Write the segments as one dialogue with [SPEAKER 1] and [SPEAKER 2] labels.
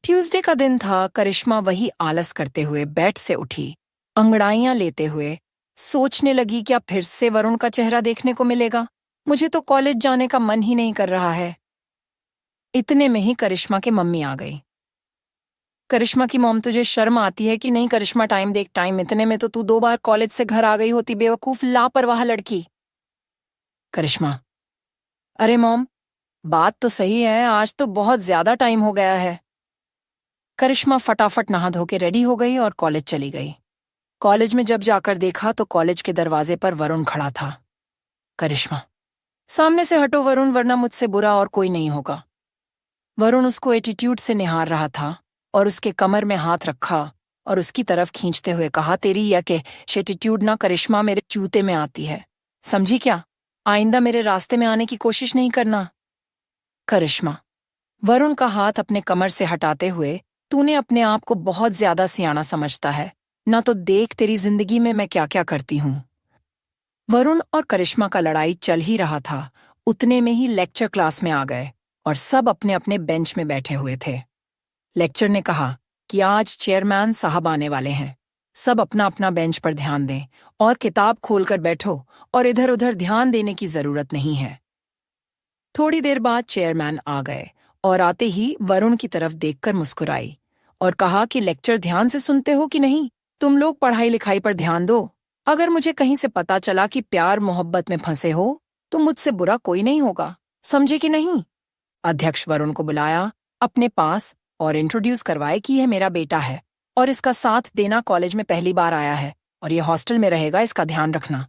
[SPEAKER 1] Tuesday का दिन था। करिश्मा वही आलस करते हुए बेड से उठी, अंगड़ाइयां लेते हुए सोचने लगी, क्या फिर से वरुण का चेहरा देखने को मिलेगा? मुझे तो कॉलेज जाने का मन ही नहीं कर रहा है। इतने में ही करिश्मा की मम्मी आ गई। करिश्मा की मॉम, तुझे शर्म आती है कि नहीं? करिश्मा, टाइम देख टाइम, इतने में तो तू 2 बार कॉलेज से घर आ गई होती, बेवकूफ लापरवाह लड़की। करिश्मा, अरे मॉम, बात तो सही है, आज तो बहुत ज्यादा टाइम हो गया है। करिश्मा फटाफट नहा धो के रेडी हो गई और कॉलेज चली गई। कॉलेज में जब जाकर देखा तो कॉलेज के दरवाजे पर वरुण खड़ा था। करिश्मा, सामने से हटो वरुण, वरना मुझसे बुरा और कोई नहीं होगा। वरुण उसको एटीट्यूड से निहार रहा था और उसके कमर में हाथ रखा और उसकी तरफ खींचते हुए कहा, तेरी यह के एटीट्यूड ना करिश्मा मेरे जूते में आती है, समझी क्या? आइंदा मेरे रास्ते में आने की कोशिश नहीं करना। करिश्मा, वरुण का हाथ अपने कमर से हटाते हुए, तूने अपने आप को बहुत ज्यादा सियाना समझता है ना, तो देख तेरी जिंदगी में मैं क्या क्या करती हूँ। वरुण और करिश्मा का लड़ाई चल ही रहा था। उतने में ही लेक्चर क्लास में आ गए और सब अपने अपने बेंच में बैठे हुए थे। लेक्चर ने कहा कि आज चेयरमैन साहब आने वाले हैं, सब अपना अपना बेंच पर ध्यान दें और किताब खोलकर बैठो और इधर उधर ध्यान देने की जरूरत नहीं है। थोड़ी देर बाद चेयरमैन आ गए और आते ही वरुण की तरफ देखकर मुस्कुराई और कहा कि लेक्चर ध्यान से सुनते हो कि नहीं? तुम लोग पढ़ाई लिखाई पर ध्यान दो। अगर मुझे कहीं से पता चला कि प्यार मोहब्बत में फंसे हो तो मुझसे बुरा कोई नहीं होगा, समझे कि नहीं? अध्यक्ष वरुण को बुलाया अपने पास और इंट्रोड्यूस करवाए कि यह मेरा बेटा है और इसका साथ देना कॉलेज में पहली बार आया है और ये हॉस्टल में रहेगा, इसका ध्यान रखना।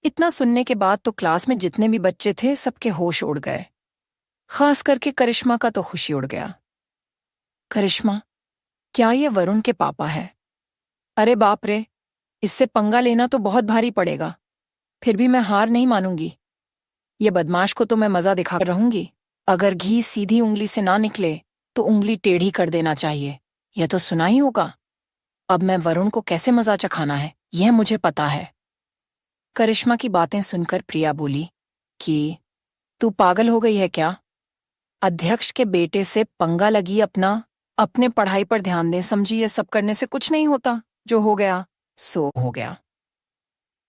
[SPEAKER 1] इतना सुनने के बाद तो क्लास में जितने भी बच्चे थे सबके होश उड़ गए, खास करके करिश्मा का तो खुशी उड़ गया। करिश्मा, क्या ये वरुण के पापा है? अरे बाप रे, इससे पंगा लेना तो बहुत भारी पड़ेगा। फिर भी मैं हार नहीं मानूंगी। ये बदमाश को तो मैं मजा दिखाकर रहूंगी। अगर घी सीधी उंगली से ना निकले तो उंगली टेढ़ी कर देना चाहिए, यह तो सुना ही होगा। अब मैं वरुण को कैसे मजा चखाना है यह मुझे पता है। करिश्मा की बातें सुनकर प्रिया बोली कि तू पागल हो गई है क्या? अध्यक्ष के बेटे से पंगा लगी, अपने पढ़ाई पर ध्यान दे, समझी? ये सब करने से कुछ नहीं होता, जो हो गया सो हो गया।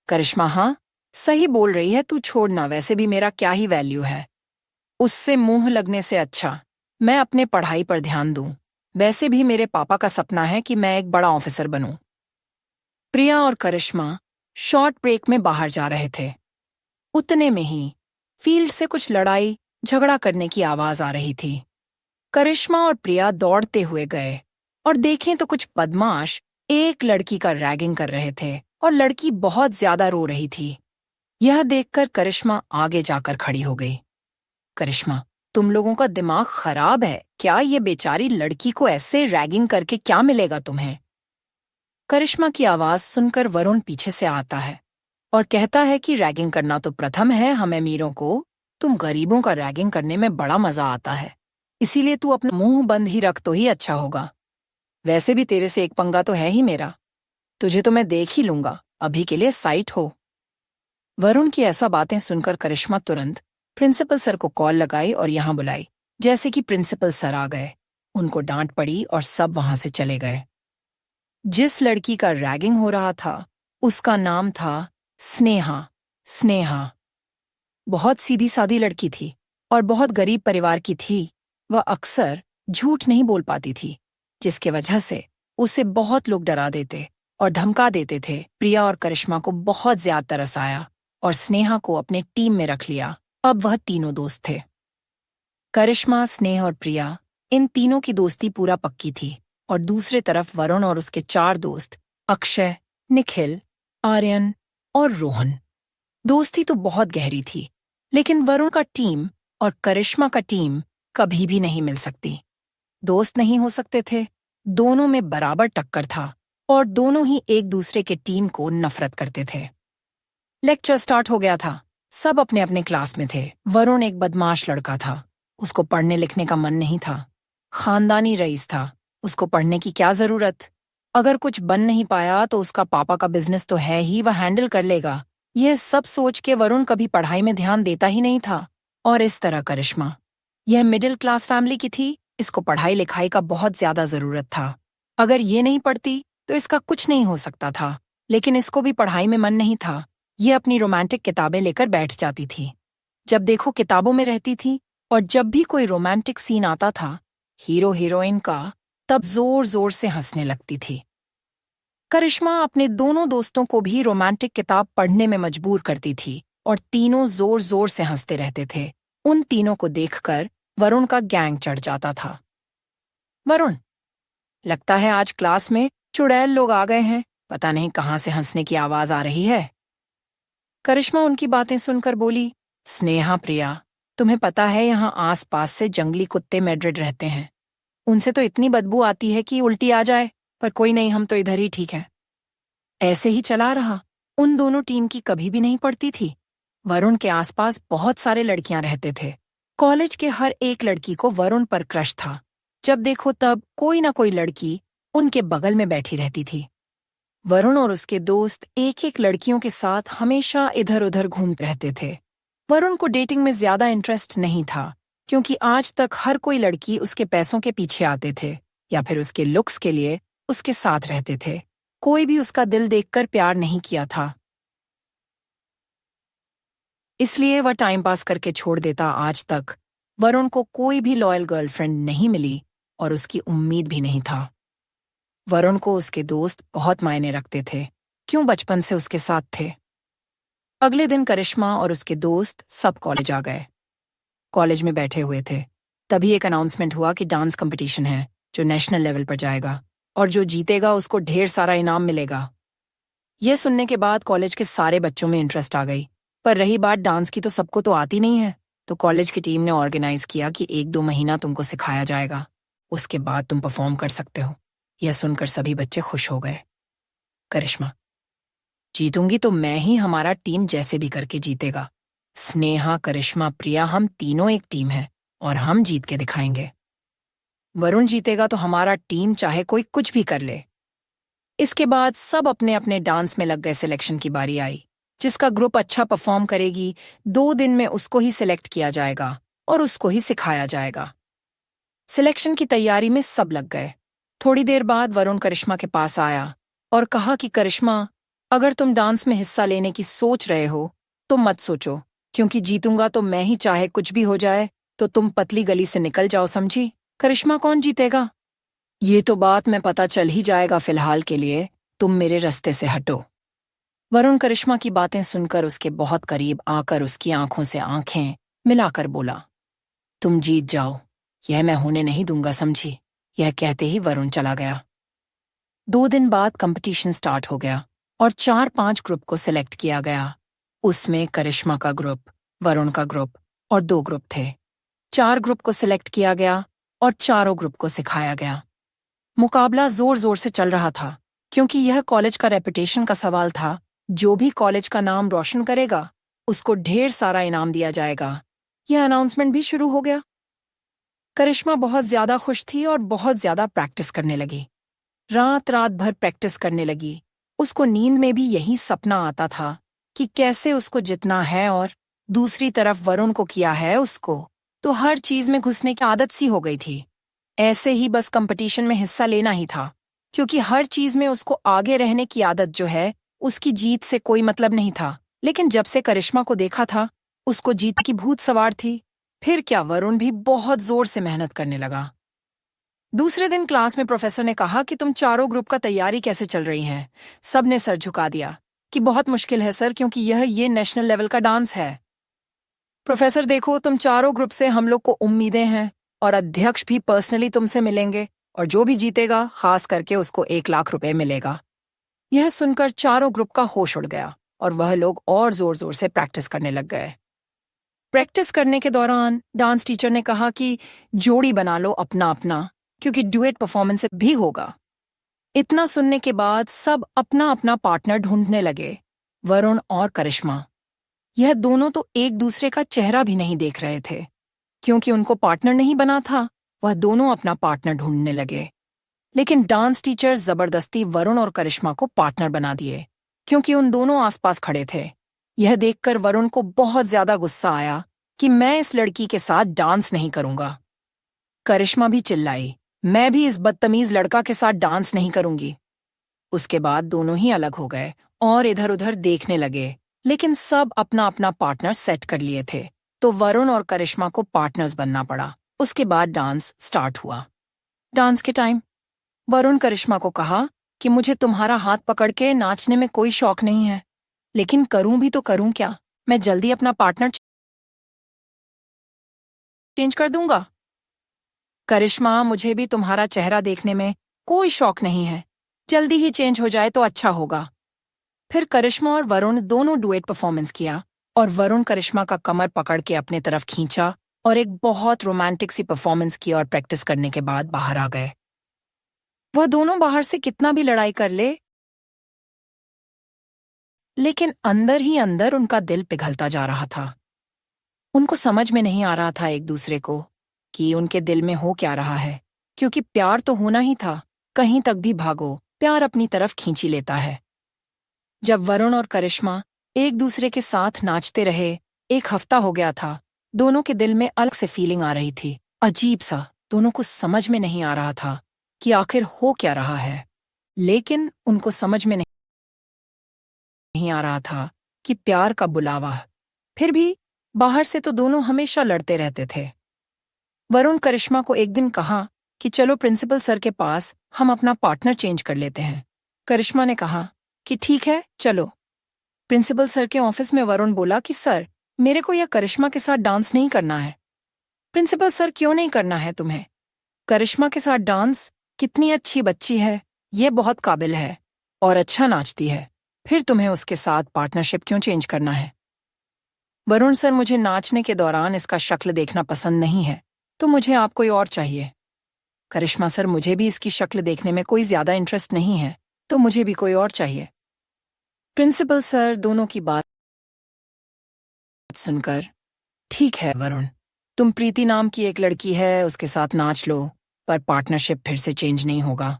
[SPEAKER 1] करिश्मा, हाँ सही बोल रही है, तू छोड़ना, वैसे भी मेरा क्या ही वैल्यू है उससे मुंह लगने से अच्छा मैं अपने पढ़ाई पर ध्यान दूं। वैसे भी मेरे पापा का सपना है कि मैं एक बड़ा ऑफिसर बनूं। प्रिया और करिश्मा शॉर्ट ब्रेक में बाहर जा रहे थे। उतने में ही फील्ड से कुछ लड़ाई झगड़ा करने की आवाज आ रही थी। करिश्मा और प्रिया दौड़ते हुए गए और देखें तो कुछ बदमाश एक लड़की का रैगिंग कर रहे थे और लड़की बहुत ज्यादा रो रही थी। यह देखकर करिश्मा आगे जाकर खड़ी हो गई। करिश्मा, तुम लोगों का दिमाग खराब है क्या? ये बेचारी लड़की को ऐसे रैगिंग करके क्या मिलेगा तुम्हें? करिश्मा की आवाज सुनकर वरुण पीछे से आता है और कहता है कि रैगिंग करना तो प्रथम है हम अमीरों को, तुम गरीबों का रैगिंग करने में बड़ा मजा आता है, इसीलिए तू अपना मुंह बंद ही रख तो ही अच्छा होगा। वैसे भी तेरे से एक पंगा तो है ही मेरा, तुझे तो मैं देख ही लूंगा, अभी के लिए साइट हो। वरुण की ऐसा बातें सुनकर करिश्मा तुरंत प्रिंसिपल सर को कॉल लगाई और यहाँ बुलाई। जैसे कि प्रिंसिपल सर आ गए, उनको डांट पड़ी और सब वहां से चले गए। जिस लड़की का रैगिंग हो रहा था उसका नाम था स्नेहा। स्नेहा बहुत सीधी सादी लड़की थी और बहुत गरीब परिवार की थी। वह अक्सर झूठ नहीं बोल पाती थी, जिसके वजह से उसे बहुत लोग डरा देते और धमका देते थे। प्रिया और करिश्मा को बहुत ज्यादा तरस आया और स्नेहा को अपने टीम में रख लिया। अब वह तीनों दोस्त थे। करिश्मा, स्नेह और प्रिया, इन तीनों की दोस्ती पूरा पक्की थी और दूसरे तरफ वरुण और उसके 4 दोस्त अक्षय, निखिल, आर्यन और रोहन। दोस्ती तो बहुत गहरी थी, लेकिन वरुण का टीम और करिश्मा का टीम कभी भी नहीं मिल सकती। दोस्त नहीं हो सकते थे, दोनों में बराबर टक्कर था और दोनों ही एक दूसरे के टीम को नफरत करते थे। लेक्चर स्टार्ट हो गया था, सब अपने अपने क्लास में थे। वरुण एक बदमाश लड़का था, उसको पढ़ने लिखने का मन नहीं था। खानदानी रईस था, उसको पढ़ने की क्या जरूरत? अगर कुछ बन नहीं पाया तो उसका पापा का बिजनेस तो है ही, वह हैंडल कर लेगा। यह सब सोच के वरुण कभी पढ़ाई में ध्यान देता ही नहीं था। और इस तरह करिश्मा, यह मिडिल क्लास फैमिली की थी, इसको पढ़ाई लिखाई का बहुत ज्यादा जरूरत था। अगर ये नहीं पढ़ती तो इसका कुछ नहीं हो सकता था, लेकिन इसको भी पढ़ाई में मन नहीं था। ये अपनी रोमांटिक किताबें लेकर बैठ जाती थी। जब देखो किताबों में रहती थी, और जब भी कोई रोमांटिक सीन आता था हीरो हीरोइन का, तब जोर जोर से हंसने लगती थी। करिश्मा अपने दोनों दोस्तों को भी रोमांटिक किताब पढ़ने में मजबूर करती थी और तीनों जोर जोर से हंसते रहते थे। उन तीनों को देखकर वरुण का गैंग चढ़ जाता था। वरुण, लगता है आज क्लास में चुड़ैल लोग आ गए हैं, पता नहीं कहाँ से हंसने की आवाज आ रही है। करिश्मा उनकी बातें सुनकर बोली, स्नेहा प्रिया, तुम्हें पता है यहाँ आस पास से जंगली कुत्ते मैड्रिड रहते हैं। उनसे तो इतनी बदबू आती है कि उल्टी आ जाए, पर कोई नहीं, हम तो इधर ही ठीक हैं। ऐसे ही चला रहा। उन दोनों टीम की कभी भी नहीं पड़ती थी। वरुण के आसपास बहुत सारे लड़कियां रहते थे। कॉलेज के हर एक लड़की को वरुण पर क्रश था। जब देखो तब कोई ना कोई लड़की उनके बगल में बैठी रहती थी। वरुण और उसके दोस्त एक एक लड़कियों के साथ हमेशा इधर उधर घूमते रहते थे। वरुण को डेटिंग में ज्यादा इंटरेस्ट नहीं था, क्योंकि आज तक हर कोई लड़की उसके पैसों के पीछे आते थे या फिर उसके लुक्स के लिए उसके साथ रहते थे। कोई भी उसका दिल देखकर प्यार नहीं किया था, इसलिए वह टाइम पास करके छोड़ देता। आज तक वरुण को कोई भी लॉयल गर्लफ्रेंड नहीं मिली और उसकी उम्मीद भी नहीं था। वरुण को उसके दोस्त बहुत मायने रखते थे, क्यों बचपन से उसके साथ थे। अगले दिन करिश्मा और उसके दोस्त सब कॉलेज आ गए। कॉलेज में बैठे हुए थे, तभी एक अनाउंसमेंट हुआ कि डांस कंपटीशन है जो नेशनल लेवल पर जाएगा और जो जीतेगा उसको ढेर सारा इनाम मिलेगा। यह सुनने के बाद कॉलेज के सारे बच्चों में इंटरेस्ट आ गई। पर रही बात डांस की, तो सबको तो आती नहीं है, तो कॉलेज की टीम ने ऑर्गेनाइज किया कि 1-2 महीना तुमको सिखाया जाएगा, उसके बाद तुम परफॉर्म कर सकते हो। यह सुनकर सभी बच्चे खुश हो गए। करिश्मा, जीतूंगी तो मैं ही, हमारा टीम जैसे भी करके जीतेगा। स्नेहा, करिश्मा, प्रिया, हम तीनों एक टीम है और हम जीत के दिखाएंगे। वरुण जीतेगा तो हमारा टीम चाहे कोई कुछ भी कर ले। इसके बाद सब अपने अपने डांस में लग गए। सिलेक्शन की बारी आई। जिसका ग्रुप अच्छा परफॉर्म करेगी 2 दिन में उसको ही सिलेक्ट किया जाएगा और उसको ही सिखाया जाएगा। सिलेक्शन की तैयारी में सब लग गए। थोड़ी देर बाद वरुण करिश्मा के पास आया और कहा कि करिश्मा, अगर तुम डांस में हिस्सा लेने की सोच रहे हो तो मत सोचो, क्योंकि जीतूंगा तो मैं ही, चाहे कुछ भी हो जाए तो तुम पतली गली से निकल जाओ, समझी। करिश्मा, कौन जीतेगा ये तो बात में पता चल ही जाएगा, फिलहाल के लिए तुम मेरे रास्ते से हटो। वरुण करिश्मा की बातें सुनकर उसके बहुत करीब आकर उसकी आंखों से आंखें मिलाकर बोला, तुम जीत जाओ, यह मैं होने नहीं दूंगा, समझी। यह कहते ही वरुण चला गया। 2 दिन बाद कंपटीशन स्टार्ट हो गया और 4-5 ग्रुप को सिलेक्ट किया गया। उसमें करिश्मा का ग्रुप, वरुण का ग्रुप और 2 ग्रुप थे। 4 ग्रुप को सिलेक्ट किया गया और चारों ग्रुप को सिखाया गया। मुकाबला जोर जोर से चल रहा था, क्योंकि यह कॉलेज का रेपुटेशन का सवाल था। जो भी कॉलेज का नाम रोशन करेगा उसको ढेर सारा इनाम दिया जाएगा। यह अनाउंसमेंट भी शुरू हो गया। करिश्मा बहुत ज्यादा खुश थी और बहुत ज्यादा प्रैक्टिस करने लगी। रात रात भर प्रैक्टिस करने लगी। उसको नींद में भी यही सपना आता था कि कैसे उसको जितना है, और दूसरी तरफ वरुण को किया है उसको तो हर चीज में घुसने की आदत सी हो गई थी। ऐसे ही बस कंपटीशन में हिस्सा लेना ही था, क्योंकि हर चीज में उसको आगे रहने की आदत जो है, उसकी जीत से कोई मतलब नहीं था। लेकिन जब से करिश्मा को देखा था, उसको जीत की भूत सवार थी। फिर क्या, वरुण भी बहुत जोर से मेहनत करने लगा। दूसरे दिन क्लास में प्रोफेसर ने कहा कि तुम चारों ग्रुप का तैयारी कैसे चल रही हैं। सबने सर झुका दिया कि बहुत मुश्किल है सर, क्योंकि ये नेशनल लेवल का डांस है। प्रोफेसर, देखो, तुम चारों ग्रुप से हम लोग को उम्मीदें हैं और अध्यक्ष भी पर्सनली तुमसे मिलेंगे, और जो भी जीतेगा खास करके उसको 1 लाख रुपए मिलेगा। यह सुनकर चारों ग्रुप का होश उड़ गया और वह लोग और जोर जोर से प्रैक्टिस करने लग गए। प्रैक्टिस करने के दौरान डांस टीचर ने कहा कि जोड़ी बना लो अपना अपना, क्योंकि ड्यूएट परफॉर्मेंस भी होगा। इतना सुनने के बाद सब अपना अपना पार्टनर ढूंढने लगे। वरुण और करिश्मा, यह दोनों तो एक दूसरे का चेहरा भी नहीं देख रहे थे, क्योंकि उनको पार्टनर नहीं बना था। वह दोनों अपना पार्टनर ढूंढने लगे, लेकिन डांस टीचर जबरदस्ती वरुण और करिश्मा को पार्टनर बना दिए, क्योंकि उन दोनों आसपास खड़े थे। यह देखकर वरुण को बहुत ज्यादा गुस्सा आया कि मैं इस लड़की के साथ डांस नहीं करूंगा। करिश्मा भी चिल्लाई, मैं भी इस बदतमीज लड़का के साथ डांस नहीं करूंगी। उसके बाद दोनों ही अलग हो गए और इधर उधर देखने लगे, लेकिन सब अपना अपना पार्टनर सेट कर लिए थे, तो वरुण और करिश्मा को पार्टनर्स बनना पड़ा। उसके बाद डांस स्टार्ट हुआ। डांस के टाइम वरुण करिश्मा को कहा कि मुझे तुम्हारा हाथ पकड़ के नाचने में कोई शौक नहीं है, लेकिन करूं भी तो करूं क्या, मैं जल्दी अपना पार्टनर चेंज कर दूंगा। करिश्मा, मुझे भी तुम्हारा चेहरा देखने में कोई शौक नहीं है, जल्दी ही चेंज हो जाए तो अच्छा होगा। फिर करिश्मा और वरुण दोनों डुएट परफॉर्मेंस किया और वरुण करिश्मा का कमर पकड़ के अपने तरफ खींचा और एक बहुत रोमांटिक सी परफॉर्मेंस की और प्रैक्टिस करने के बाद बाहर आ गए। वह दोनों बाहर से कितना भी लड़ाई कर लेकिन अंदर ही अंदर उनका दिल पिघलता जा रहा था। उनको समझ में नहीं आ रहा था एक दूसरे को कि उनके दिल में हो क्या रहा है, क्योंकि प्यार तो होना ही था, कहीं तक भी भागो प्यार अपनी तरफ खींची लेता है। जब वरुण और करिश्मा एक दूसरे के साथ नाचते रहे, एक हफ्ता हो गया था, दोनों के दिल में अलग से फीलिंग आ रही थी, अजीब सा। दोनों को समझ में नहीं आ रहा था कि आखिर हो क्या रहा है, लेकिन उनको समझ में नहीं आ रहा था कि प्यार का बुलावा। फिर भी बाहर से तो दोनों हमेशा लड़ते रहते थे। वरुण करिश्मा को एक दिन कहा कि चलो प्रिंसिपल सर के पास हम अपना पार्टनर चेंज कर लेते हैं। करिश्मा ने कहा कि ठीक है चलो। प्रिंसिपल सर के ऑफिस में वरुण बोला कि सर, मेरे को यह करिश्मा के साथ डांस नहीं करना है। प्रिंसिपल सर, क्यों नहीं करना है तुम्हें? करिश्मा के साथ डांस? कितनी अच्छी बच्ची है, ये बहुत काबिल है और अच्छा नाचती है, फिर तुम्हें उसके साथ पार्टनरशिप क्यों चेंज करना है? वरुण सर, मुझे नाचने के दौरान इसका शक्ल देखना पसंद नहीं है, तो मुझे आप कोई और चाहिए। करिश्मा सर, मुझे भी इसकी शक्ल देखने में कोई ज्यादा इंटरेस्ट नहीं है, तो मुझे भी कोई और चाहिए। प्रिंसिपल सर दोनों की बात सुनकर, ठीक है वरुण, तुम प्रीति नाम की एक लड़की है, उसके साथ नाच लो, पर पार्टनरशिप फिर से चेंज नहीं होगा।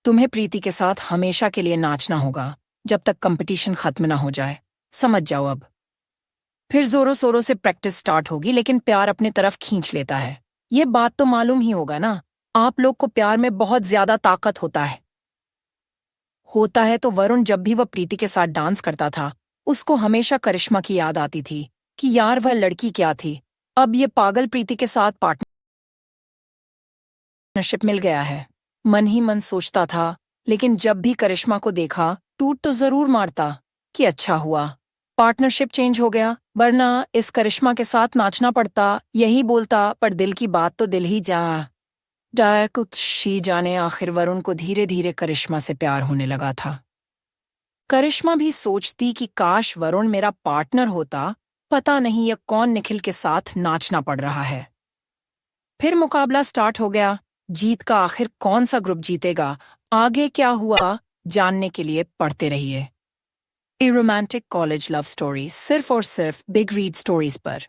[SPEAKER 1] तुम्हें प्रीति के साथ हमेशा के लिए नाचना होगा, जब तक कंपटीशन खत्म ना हो जाए, समझ जाओ अब। फिर जोरों शोरों से प्रैक्टिस स्टार्ट होगी, लेकिन प्यार अपने तरफ खींच लेता है। ये बात तो मालूम ही होगा ना, आप लोग को प्यार में बहुत ज्यादा ताकत होता है तो वरुण जब भी वह प्रीति के साथ डांस करता था, उसको हमेशा करिश्मा की याद आती थी कि यार वह लड़की क्या थी, अब ये पागल प्रीति के साथ पार्टनरशिप मिल गया है। मन ही मन सोचता था, लेकिन जब भी करिश्मा को देखा टूट तो जरूर मारता कि अच्छा हुआ पार्टनरशिप चेंज हो गया, वरना इस करिश्मा के साथ नाचना पड़ता, यही बोलता। पर दिल की बात तो दिल ही जाए कुछ ही जाने। आखिर वरुण को धीरे धीरे करिश्मा से प्यार होने लगा था। करिश्मा भी सोचती कि काश वरुण मेरा पार्टनर होता, पता नहीं यह कौन निखिल के साथ नाचना पड़ रहा है। फिर मुकाबला स्टार्ट हो गया, जीत का आखिर कौन सा ग्रुप जीतेगा, आगे क्या हुआ जानने के लिए पढ़ते रहिए ए रोमांटिक कॉलेज लव स्टोरी, सिर्फ और सिर्फ बिग रीड स्टोरीज पर।